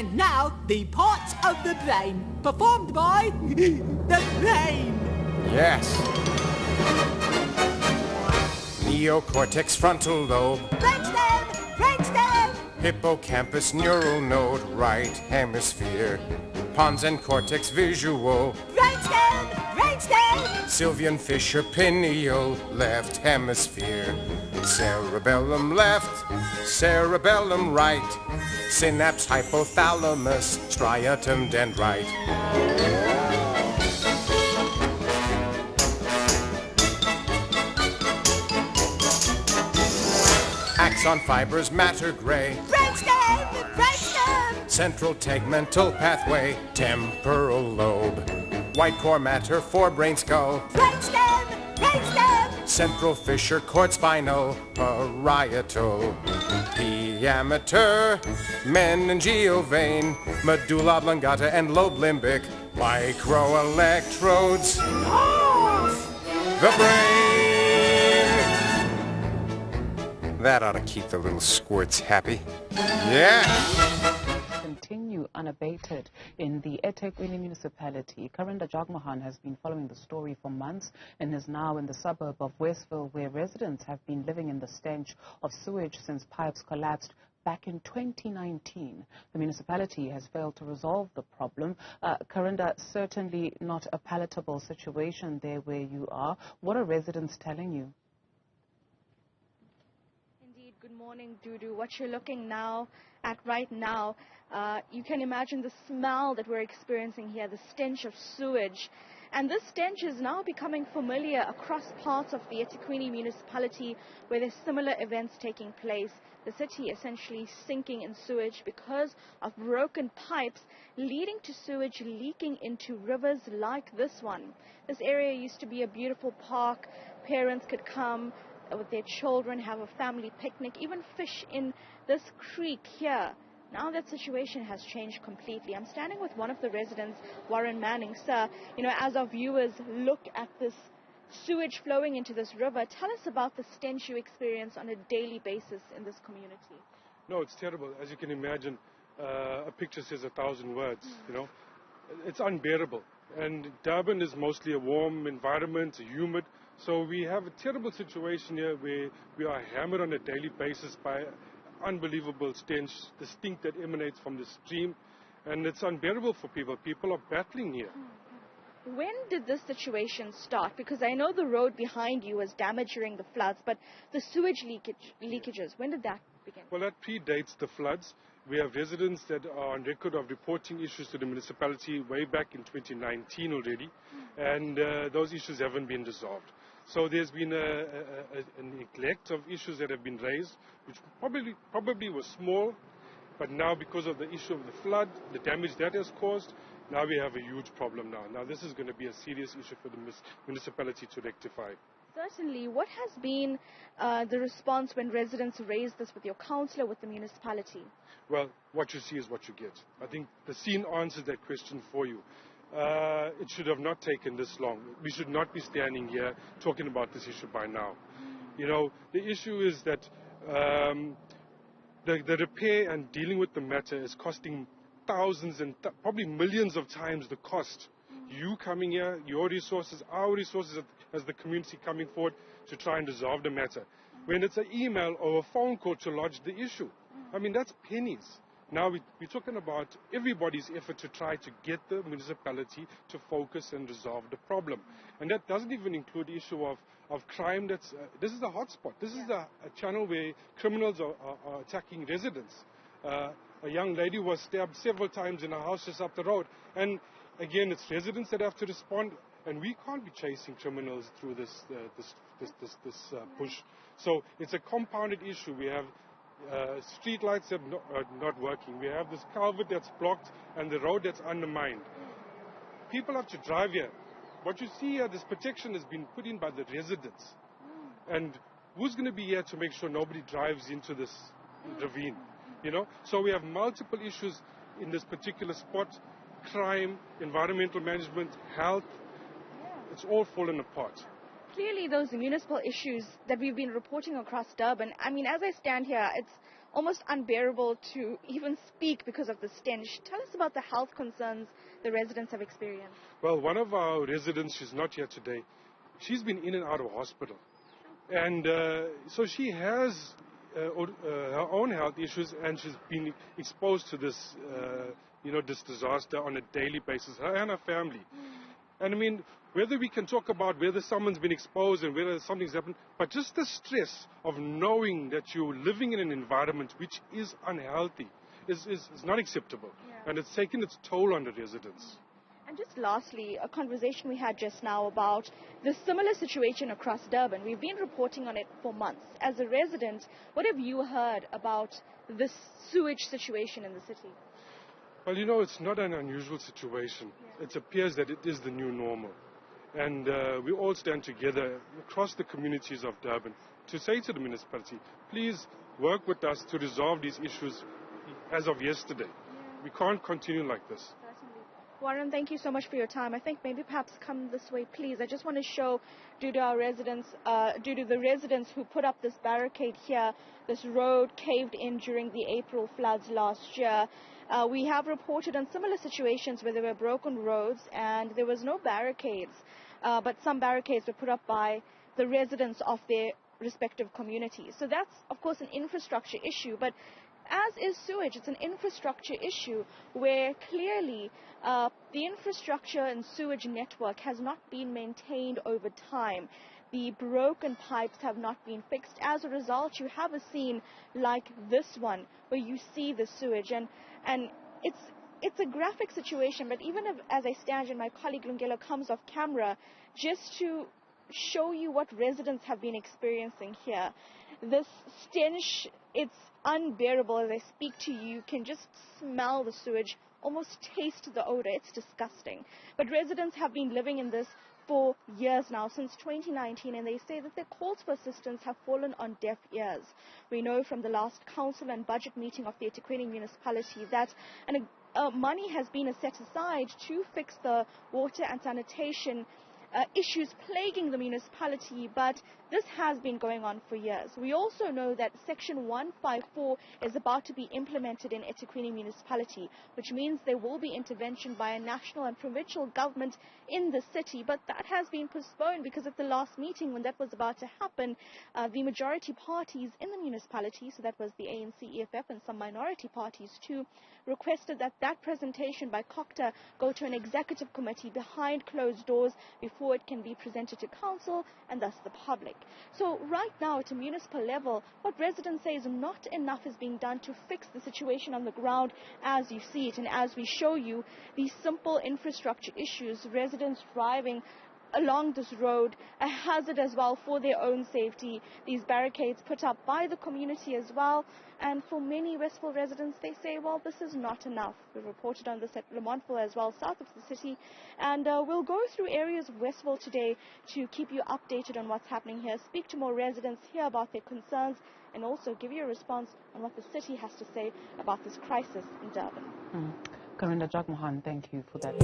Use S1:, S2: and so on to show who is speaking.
S1: And now, the parts of the brain, performed by the brain.
S2: Yes. Neocortex, frontal lobe.
S1: Brainstem.
S2: Hippocampus, neural node, right hemisphere. Pons and cortex, visual.
S1: Brainstem.
S2: Sylvian fissure, pineal, left hemisphere. Cerebellum left, cerebellum right. Synapse, hypothalamus, striatum dendrite. Axon fibers, matter gray.
S1: Brainstem.
S2: Central tegmental pathway, temporal lobe. White core matter, forebrain skull.
S1: Brainstem.
S2: Central fissure, cord spinal, parietal. Diameter, meningeal vein, medulla oblongata and lobe limbic. Microelectrodes. The brain. That ought to keep the little squirts happy. Yeah.
S3: Continue unabated in the eThekwini municipality. Karinda has been following the story for months and is now in the suburb of Westville, where residents have been living in the stench of sewage since pipes collapsed back in 2019. The municipality has failed to resolve the problem. Karinda, certainly not a palatable situation there where you are. What are residents telling you?
S4: Indeed, good morning, Dudu. What you're looking at right now, you can imagine the smell that we're experiencing here, the stench of sewage. And this stench is now becoming familiar across parts of the eThekwini municipality where there's similar events taking place. The city essentially sinking in sewage because of broken pipes leading to sewage leaking into rivers like this one. This area used to be a beautiful park. Parents could come with their children, have a family picnic, even fish in this creek here. Now that situation has changed completely. I'm standing with one of the residents, Warren Manning. Sir, as our viewers look at this sewage flowing into this river, tell us about the stench you experience on a daily basis in this community.
S5: No, it's terrible. As you can imagine, a picture says 1,000 words, It's unbearable. And Durban is mostly a warm environment, humid. So we have a terrible situation here where we are hammered on a daily basis by unbelievable stench, the stink that emanates from the stream, and it's unbearable for people. People are battling here.
S4: When did this situation start? Because I know the road behind you was damaged during the floods, but the sewage leakages, when did that begin?
S5: Well, that predates the floods. We have residents that are on record of reporting issues to the municipality way back in 2019 already, and those issues haven't been resolved. So there's been a neglect of issues that have been raised, which probably was small, but now because of the issue of the flood, the damage that has caused, now we have a huge problem now. Now this is going to be a serious issue for the municipality to rectify.
S4: Certainly. What has been the response when residents raise this with your councillor, with the municipality?
S5: Well, what you see is what you get. I think the scene answers that question for you. It should have not taken this long. We should not be standing here talking about this issue by now. The issue is that the repair and dealing with the matter is costing thousands and probably millions of times the cost. You coming here, your resources, our resources as the community coming forward to try and resolve the matter. When it's an email or a phone call to lodge the issue, I mean, that's pennies. Now we're talking about everybody's effort to try to get the municipality to focus and resolve the problem. And that doesn't even include the issue of crime. This is a hotspot. This is a channel where criminals are attacking residents. A young lady was stabbed several times in a house just up the road. And again, it's residents that have to respond. And we can't be chasing criminals through this push. So it's a compounded issue. We have street lights that are not working. We have this culvert that's blocked and the road that's undermined. People have to drive here. What you see here, this protection has been put in by the residents. And who's going to be here to make sure nobody drives into this ravine? So we have multiple issues in this particular spot. Crime, environmental management, health. It's all fallen apart.
S4: Clearly, those municipal issues that we've been reporting across Durban, I mean, as I stand here, it's almost unbearable to even speak because of the stench. Tell us about the health concerns the residents have experienced.
S5: Well, one of our residents, she's not here today, she's been in and out of hospital. And so she has her own health issues, and she's been exposed to this, this disaster on a daily basis, her and her family. And I mean, whether we can talk about whether someone's been exposed and whether something's happened, but just the stress of knowing that you're living in an environment which is unhealthy is not acceptable. Yeah. And it's taken its toll on the residents.
S4: And just lastly, a conversation we had just now about the similar situation across Durban. We've been reporting on it for months. As a resident, what have you heard about this sewage situation in the city?
S5: Well, it's not an unusual situation. Yeah. It appears that it is the new normal. And we all stand together across the communities of Durban to say to the municipality, please work with us to resolve these issues as of yesterday. Yeah. We can't continue like this.
S4: Warren, thank you so much for your time. I think maybe perhaps come this way, please. I just want to show, due to the residents who put up this barricade here, this road caved in during the April floods last year. We have reported on similar situations where there were broken roads and there was no barricades, but some barricades were put up by the residents of their respective communities. So that's, of course, an infrastructure issue, but as is sewage, it's an infrastructure issue where clearly the infrastructure and sewage network has not been maintained over time. The broken pipes have not been fixed. As a result, you have a scene like this one where you see the sewage, and it's a graphic situation. But even as I stand and my colleague Lungelo comes off camera, just to show you what residents have been experiencing here. This stench, it's unbearable. As I speak to you, you can just smell the sewage, almost taste the odor. It's disgusting. But residents have been living in this for years now, since 2019, and they say that their calls for assistance have fallen on deaf ears. We know from the last council and budget meeting of the eThekwini municipality that money has been set aside to fix the water and sanitation issues plaguing the municipality, but this has been going on for years. We also know that Section 154 is about to be implemented in eThekwini municipality, which means there will be intervention by a national and provincial government in the city, but that has been postponed because at the last meeting when that was about to happen, the majority parties in the municipality, so that was the ANC, EFF and some minority parties too, requested that that presentation by COCTA go to an executive committee behind closed doors before it can be presented to council and thus the public. So right now at a municipal level, what residents say is not enough is being done to fix the situation on the ground as you see it, and as we show you these simple infrastructure issues, residents driving along this road, a hazard as well for their own safety, these barricades put up by the community as well, and for many Westville residents, they say, well, this is not enough. We reported on this at Lemontville as well, south of the city, and we'll go through areas of Westville today to keep you updated on what's happening here, speak to more residents, hear about their concerns, and also give you a response on what the city has to say about this crisis in Durban.
S3: Karinda Jagmohan, thank you for that.